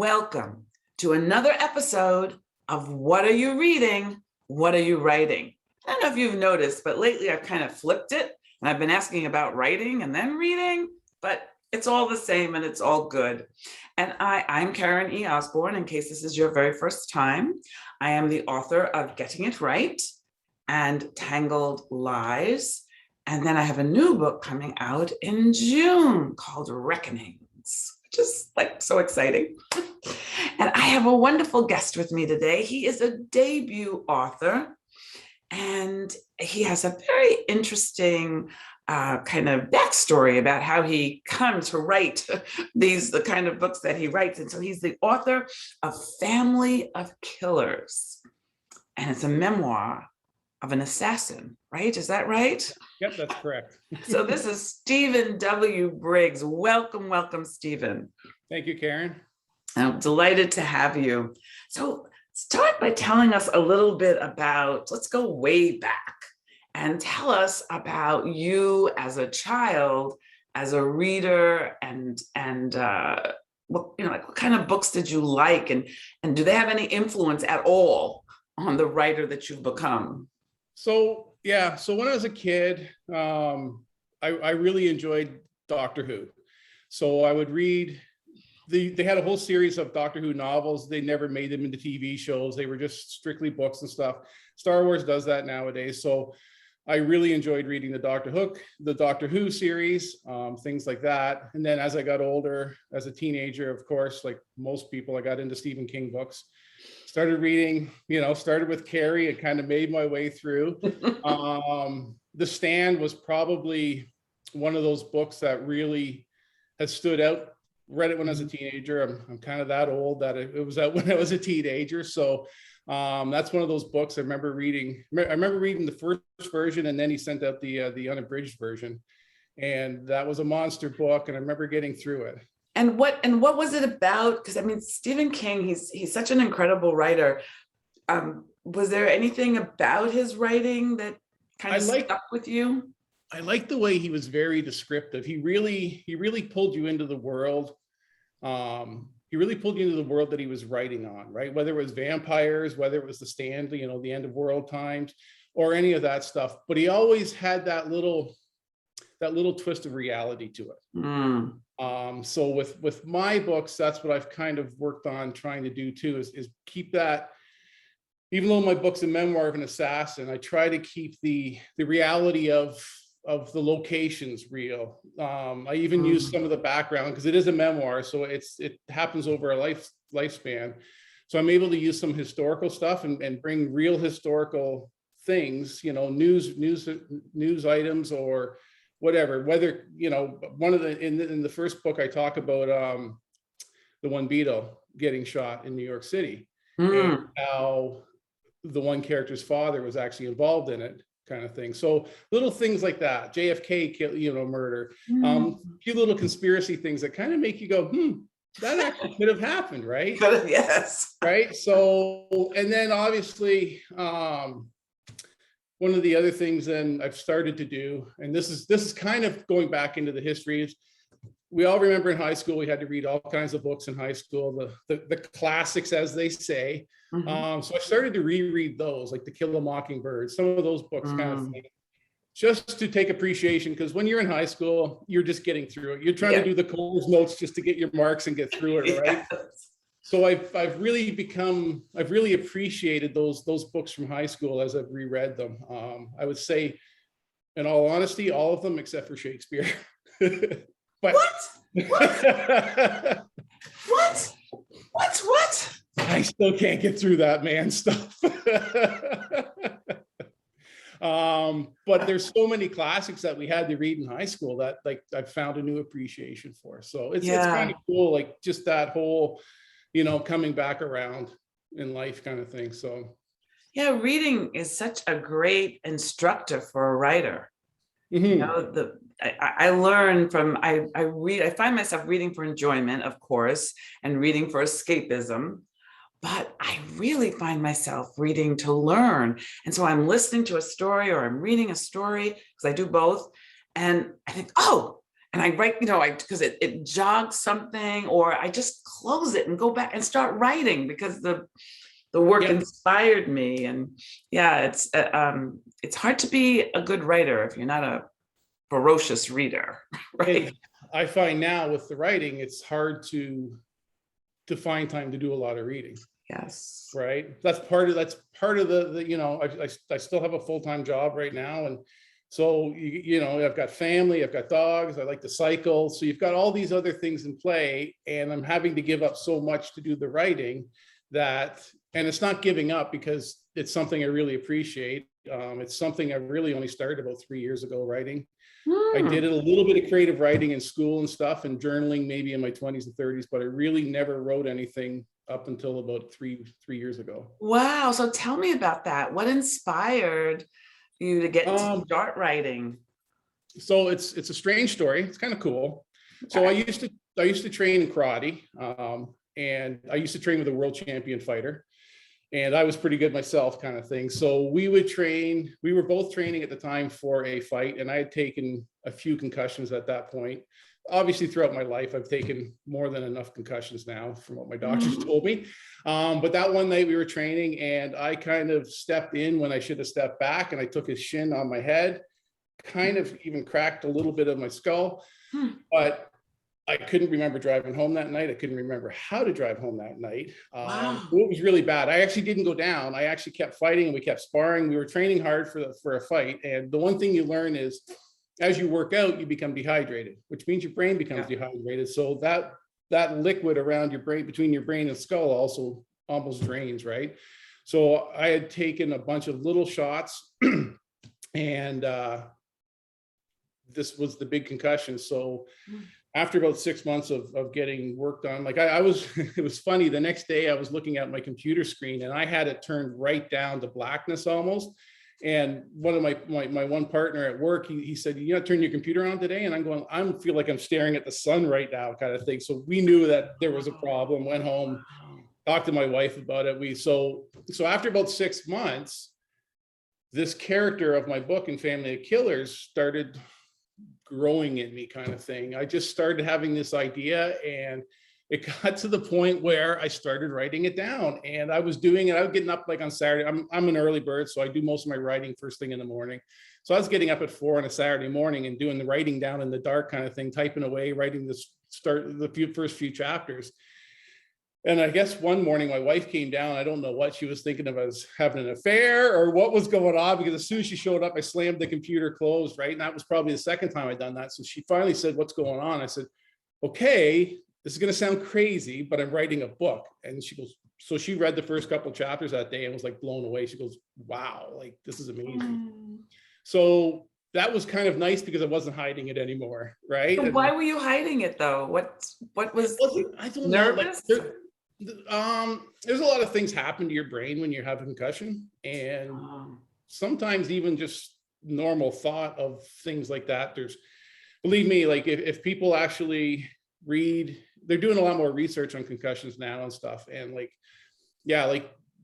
Welcome to another episode of What Are You Reading? What Are You Writing? I don't know if you've noticed, but lately I've kind of flipped it and I've been asking about writing and then reading, but it's all the same and it's all good. And I'm Karen E. Osborne, in case this is your very first time. I am the author of Getting It Right and Tangled Lies. And then I have a new book coming out in June called Reckonings, which is like so exciting. And I have a wonderful guest with me today. He is a debut author, and he has a very interesting kind of backstory about how he comes to write the kind of books that he writes. And so he's the author of Family of Killers, and it's a memoir of an assassin, right? Is that right? Yep, that's correct. So this is Stephen W. Briggs. Welcome, welcome, Stephen. Thank you, Karen. I'm delighted to have you. So start by telling us a little bit about, let's go way back and tell us about you as a child, as a reader, and what kind of books did you like, and do they have any influence at all on the writer that you've become? So when I was a kid, I really enjoyed Doctor Who. So I would read, they had a whole series of Doctor Who novels. They never made them into TV shows. They were just strictly books and stuff. Star Wars does that nowadays. So I really enjoyed reading the Doctor Who series, things like that. And then as I got older, as a teenager, of course, like most people, I got into Stephen King books. Started reading, started with Carrie and kind of made my way through. The Stand was probably one of those books that really has stood out. Read it when I was a teenager. I'm kind of that old that it was out when I was a teenager. So that's one of those books I remember reading. I remember reading the first version, and then he sent out the unabridged version. And that was a monster book, and I remember getting through it. And what was it about? Because I mean, Stephen King, he's such an incredible writer. Was there anything about his writing that kind of stuck with you? I like the way he was very descriptive. He really pulled you into the world. He really pulled you into the world that he was writing on, right? Whether it was vampires, whether it was The Stand, the end of world times, or any of that stuff. But he always had that little twist of reality to it. So with my books, that's what I've kind of worked on trying to do too, is keep that. Even though my book's a memoir of an assassin, I try to keep the reality of the locations real. I even use some of the background because it is a memoir, so it happens over a lifespan. So I'm able to use some historical stuff and bring real historical things, news items or whatever. Whether one of in the first book I talk about the one Beatle getting shot in New York City, and how the one character's father was actually involved in it, kind of thing. So little things like that, JFK murder, few little conspiracy things that kind of make you go, that actually could have happened, right? Yes. Right. So, and then obviously, one of the other things then I've started to do, and this is kind of going back into the history, is we all remember in high school we had to read all kinds of books in high school, the classics, as they say. So I started to reread those, like To Kill a Mockingbird, some of those books, kind of thing, just to take appreciation, because when you're in high school, you're just getting through it. You're trying to do the Coles Notes just to get your marks and get through it, right? Yes. So I've really appreciated those books from high school as I've reread them. I would say, in all honesty, all of them except for Shakespeare. But what? I still can't get through that man stuff. But there's so many classics that we had to read in high school that I've found a new appreciation for. So it's kind of cool, like just that whole, coming back around in life kind of thing. So yeah, reading is such a great instructor for a writer. I learn from, I find myself reading for enjoyment, of course, and reading for escapism, but I really find myself reading to learn. And so I'm listening to a story or I'm reading a story, because I do both. And I think, oh, and I write, because it jogs something, or I just close it and go back and start writing because the work Yep. inspired me. And yeah, it's hard to be a good writer if you're not a ferocious reader, right? And I find now with the writing, it's hard to find time to do a lot of reading. Yes. Right. That's part of the I still have a full-time job right now. And so, I've got family, I've got dogs, I like to cycle. So you've got all these other things in play, and I'm having to give up so much to do the writing and it's not giving up because it's something I really appreciate. It's something I really only started about 3 years ago writing. I did a little bit of creative writing in school and stuff, and journaling maybe in my 20s and 30s, but I really never wrote anything up until about three years ago. Wow. So tell me about that. What inspired you to get to start writing? So it's a strange story. It's kind of cool. So I used to train in karate, and I used to train with a world champion fighter, and I was pretty good myself, kind of thing. So we would train. We were both training at the time for a fight, and I had taken a few concussions at that point. Obviously, throughout my life, I've taken more than enough concussions now, from what my doctors told me. But that one night we were training, and I kind of stepped in when I should have stepped back, and I took a shin on my head, kind of even cracked a little bit of my skull. But I couldn't remember driving home that night. I couldn't remember how to drive home that night. Wow. It was really bad. I actually didn't go down. I actually kept fighting, and we kept sparring. We were training hard for a fight. And the one thing you learn is, as you work out, you become dehydrated, which means your brain becomes dehydrated. So that liquid around your brain, between your brain and skull, also almost drains, right? So I had taken a bunch of little shots, and this was the big concussion. So after about 6 months of getting work done, like I was, it was funny. The next day I was looking at my computer screen, and I had it turned right down to blackness almost. And one of my one partner at work, he said, "You not turn your computer on today?" And I'm going, I feel like I'm staring at the sun right now, kind of thing. So we knew that there was a problem. Went home, talked to my wife about it. So after about 6 months, this character of my book in Family of Killers started growing in me, kind of thing. I just started having this idea, and it got to the point where I started writing it down, and I was doing it. I was getting up like on Saturday. I'm an early bird, so I do most of my writing first thing in the morning. So I was getting up at 4 on a Saturday morning and doing the writing down in the dark, kind of thing, typing away, writing the first few chapters. And I guess one morning my wife came down. I don't know what she was thinking of, as having an affair or what was going on, because as soon as she showed up, I slammed the computer closed, right? And that was probably the second time I'd done that. So she finally said, "What's going on?" I said, "Okay, this is going to sound crazy, but I'm writing a book." And she goes, so she read the first couple chapters that day and was like blown away. She goes, "Wow, like this is amazing." So that was kind of nice because I wasn't hiding it anymore, right? So why were you hiding it though? What was I don't nervous? know. There's a lot of things happen to your brain when you have a concussion, and sometimes even just normal thought of things like that. Believe me, like if people actually read, they're doing a lot more research on concussions now and stuff, and like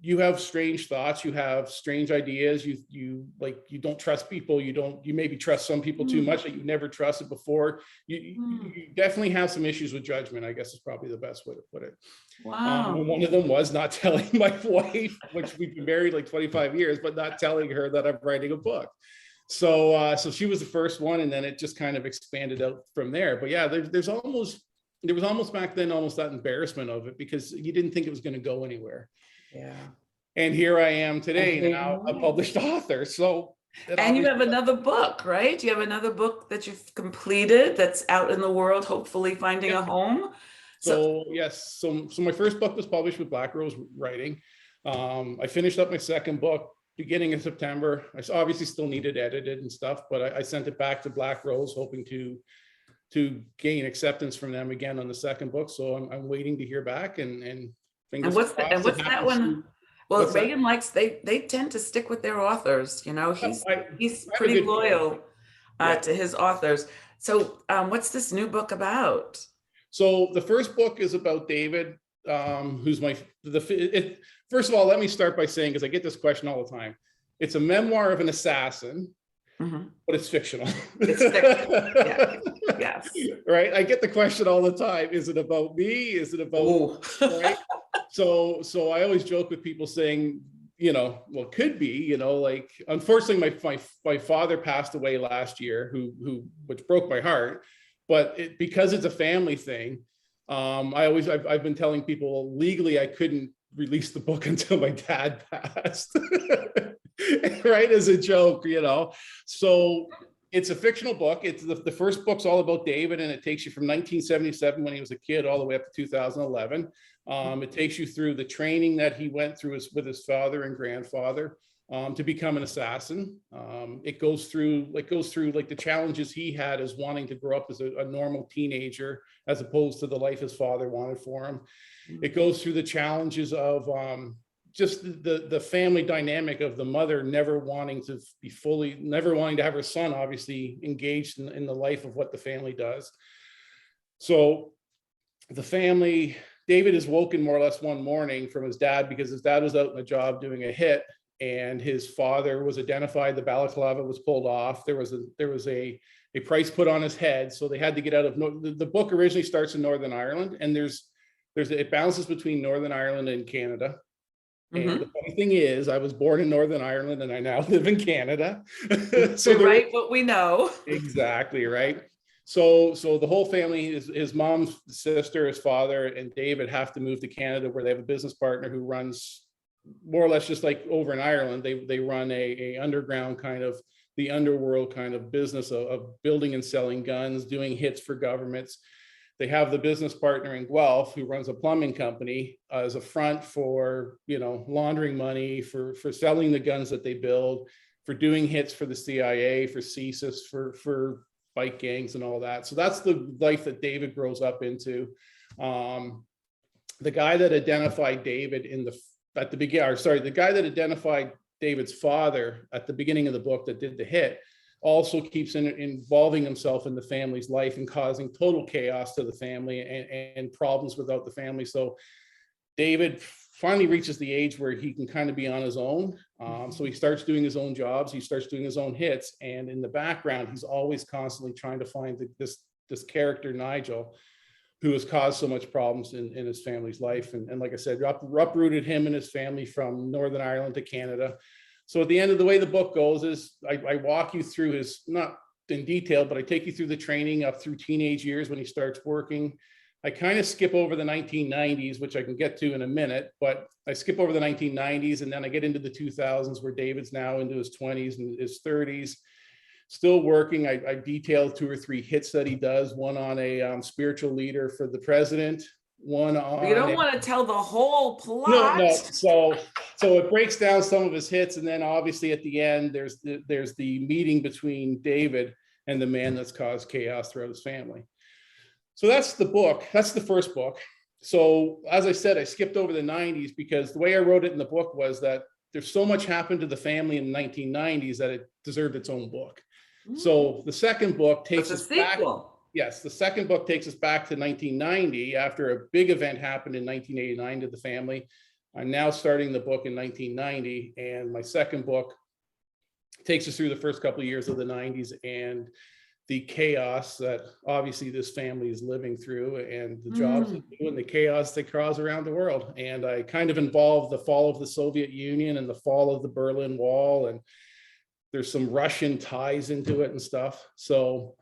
you have strange thoughts, you have strange ideas, you don't trust people, you maybe trust some people too much that you've never trusted before. You definitely have some issues with judgment, I guess is probably the best way to put it. Wow. One of them was not telling my wife, which we've been married like 25 years, but not telling her that I'm writing a book. So she was the first one, and then it just kind of expanded out from there. But yeah, there was almost back then almost that embarrassment of it, because you didn't think it was going to go anywhere. Yeah. And here I am today, now a published author. So and you have another book, right? You have another book that you've completed that's out in the world, hopefully finding a home. So yes, so my first book was published with Black Rose Writing. I finished up my second book beginning of September. I obviously still needed edited and stuff, but I sent it back to Black Rose, hoping to gain acceptance from them again on the second book. So I'm waiting to hear back, and what's that one? Well, Reagan likes, they tend to stick with their authors, he's pretty loyal to his authors. So what's this new book about? So the first book is about David, who's first of all, let me start by saying, because I get this question all the time, it's a memoir of an assassin Mhm. but it's fictional. It's fiction. Yeah. Yes. Right? I get the question all the time, is it about me? Is it about, Ooh. right? So I always joke with people saying, well, it could be, like, unfortunately, my father passed away last year, which broke my heart, but because it's a family thing, I've been telling people legally I couldn't release the book until my dad passed, right? As a joke, So it's a fictional book. It's the first book's all about David, and it takes you from 1977 when he was a kid all the way up to 2011. It takes you through the training that he went through with his father and grandfather to become an assassin. It goes through like the challenges he had as wanting to grow up as a normal teenager, as opposed to the life his father wanted for him. It goes through the challenges of just the family dynamic of the mother never wanting to have her son obviously engaged in the life of what the family does. So the family, David is woken more or less one morning from his dad because his dad was out in a job doing a hit, and his father was identified. The balaclava was pulled off. There was a price put on his head, so they had to get out of. The book originally starts in Northern Ireland, and it bounces between Northern Ireland and Canada. And the funny thing is, I was born in Northern Ireland and I now live in Canada. So you're right, what we know. Exactly, right. So the whole family, his mom's sister, his father, and David have to move to Canada, where they have a business partner who runs more or less just like over in Ireland. They run a underground kind of, the underworld kind of business of building and selling guns, doing hits for governments. They have the business partner in Guelph who runs a plumbing company as a front for, laundering money, for selling the guns that they build, for doing hits for the CIA, for CSIS, for bike gangs and all that. So that's the life that David grows up into. The guy that identified David the guy that identified David's father at the beginning of the book that did the hit also keeps involving himself in the family's life and causing total chaos to the family and problems without the family. So David finally reaches the age where he can kind of be on his own. So he starts doing his own jobs. He starts doing his own hits. And in the background, he's always constantly trying to find this character, Nigel, who has caused so much problems in his family's life. And like I said, uprooted him and his family from Northern Ireland to Canada. So at the end of the way the book goes is I walk you through his, not in detail, but I take you through the training up through teenage years when he starts working. I kind of skip over the 1990s, which I can get to in a minute, but I skip over the 1990s and then I get into the 2000s where David's now into his 20s and his 30s, still working. I detailed 2 or 3 hits that he does, one on a spiritual leader for the president, one on. You don't want to tell the whole plot. No. So it breaks down some of his hits, and then obviously at the end, there's the meeting between David and the man that's caused chaos throughout his family. So that's the book. That's the first book. So as I said, I skipped over the 90s because the way I wrote it in the book was that there's so much happened to the family in the 1990s that it deserved its own book. So the second book takes us back. Yes, the second book takes us back to 1990 after a big event happened in 1989 to the family. I'm now starting the book in 1990, and my second book takes us through the first couple of years of the 90s and the chaos that obviously this family is living through, and the jobs they do and the chaos that cause around the world. And I kind of involve the fall of the Soviet Union and the fall of the Berlin Wall, and there's some Russian ties into it and stuff. So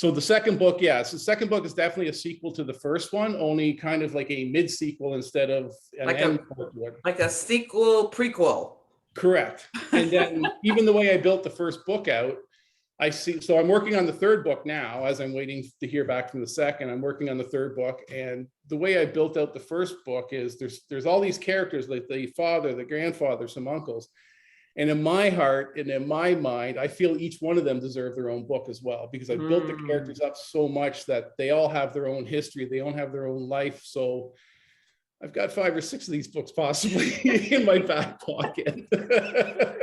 the second book, yes, the second book is definitely a sequel to the first one, only kind of like a mid-sequel instead of like a sequel prequel. Correct. And then even the way I built the first book out, so I'm working on the third book now as I'm waiting to hear back from the second. I'm working on the third book, and the way I built out the first book is there's all these characters, like the father, the grandfather, some uncles. And in my heart and in my mind, I feel each one of them deserve their own book as well, because I built the characters up so much that they all have their own history. They all have their own life. So I've got 5 or 6 of these books possibly in my back pocket.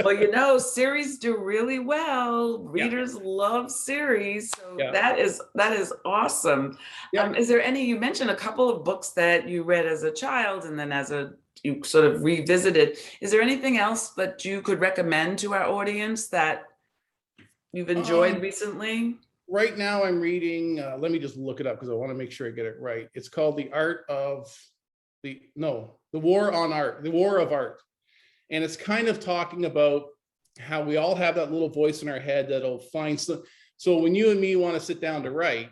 Well, series do really well. Readers love series. So that is awesome. Is there any, you mentioned a couple of books that you read as a child and then you sort of revisited. Is there anything else that you could recommend to our audience that you've enjoyed recently? Right now I'm reading, let me just look it up because I want to make sure I get it right. It's called The War on Art, The War of Art. And it's kind of talking about how we all have that little voice in our head that'll find some. So when you and me want to sit down to write,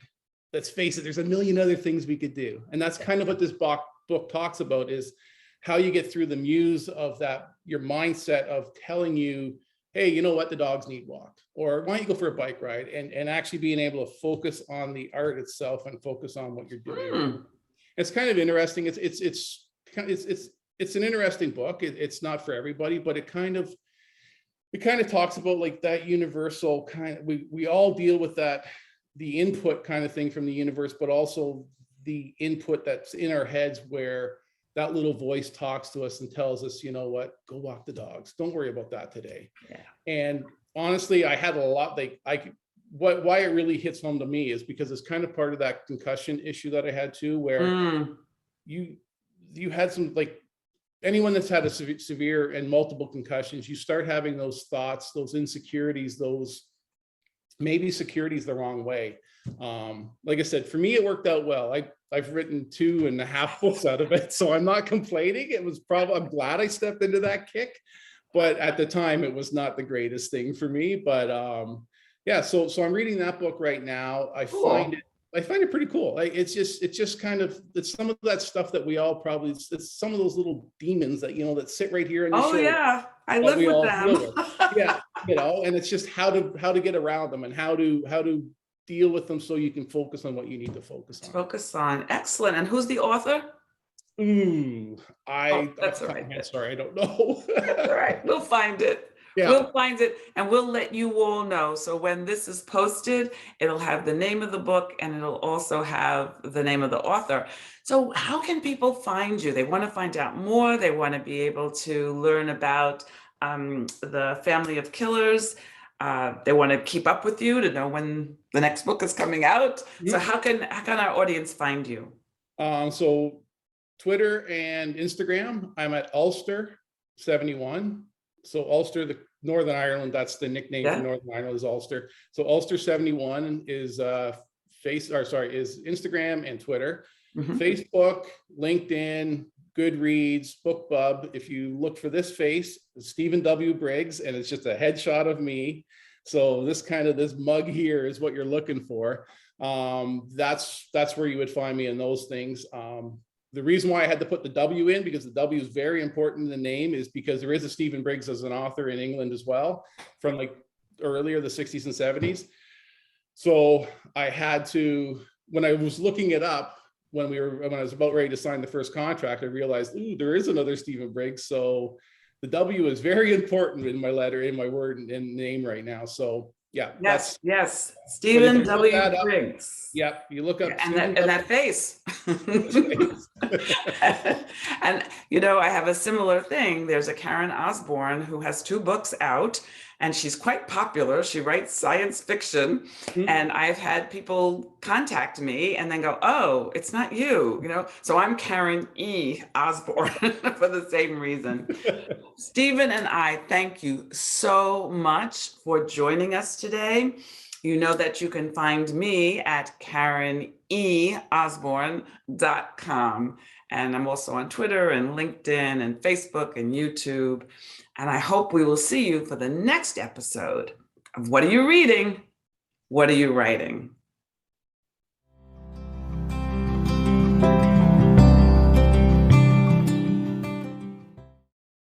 let's face it, there's a million other things we could do. And that's kind of what this book talks about, is how you get through the muse of that, your mindset of telling you, hey, you know what, the dogs need walked, or why don't you go for a bike ride, and actually being able to focus on the art itself and focus on what you're doing. It's kind of interesting. It's an interesting book. It's not for everybody, but it kind of talks about like that universal kind of, we all deal with that, the input kind of thing from the universe, but also the input that's in our heads where that little voice talks to us and tells us, you know what, go walk the dogs. Don't worry about that today. Yeah. And honestly, I had a lot, why it really hits home to me is because it's kind of part of that concussion issue that I had too, where you had some, like, anyone that's had a severe and multiple concussions, you start having those thoughts, those insecurities, those maybe securities the wrong way. Like I said, for me, it worked out well. I've written 2.5 books out of it, so I'm not complaining. I'm glad I stepped into that kick, but at the time it was not the greatest thing for me. But yeah, so I'm reading that book right now. I find it pretty cool. Like it's just kind of, it's some of that stuff that we all probably, it's some of those little demons that, you know, that sit right here in the show. Yeah, I live with them. Yeah, you know, and it's just how to get around them and how to deal with them so you can focus on what you need to focus on. Excellent. And who's the author? That's all right. Sorry, I don't know. That's all right. We'll find it. Yeah. We'll find it and we'll let you all know. So when this is posted, it'll have the name of the book and it'll also have the name of the author. So how can people find you? They want to find out more. They want to be able to learn about the family of killers. They want to keep up with you to know when the next book is coming out. Yeah. So how can our audience find you? So Twitter and Instagram, I'm at Ulster71. So Ulster, the Northern Ireland, that's the nickname for Northern Ireland, is Ulster. So Ulster71 is is Instagram and Twitter. Facebook, LinkedIn, Goodreads, BookBub. If you look for this face, Stephen W. Briggs, and it's just a headshot of me. So this mug here is what you're looking for. That's where you would find me in those things. The reason why I had to put the W in, because the W is very important in the name, is because there is a Stephen Briggs as an author in England as well, from like earlier, the 60s and 70s. So I had to, when I was looking it up, when I was about ready to sign the first contract, I realized, ooh, there is another Stephen Briggs. So the W is very important in my letter, in my word and name right now. So yeah. Yes. Stephen W. Briggs. Yep. You look up and that face. And you know, I have a similar thing. There's a Karen Osborne who has 2 books out and she's quite popular. She writes science fiction. And I've had people contact me and then go, oh, it's not you, you know? So I'm Karen E. Osborne for the same reason. Stephen and I thank you so much for joining us today. You know that you can find me at KarenEOsborne.com. And I'm also on Twitter and LinkedIn and Facebook and YouTube. And I hope we will see you for the next episode of What Are You Reading? What Are You Writing?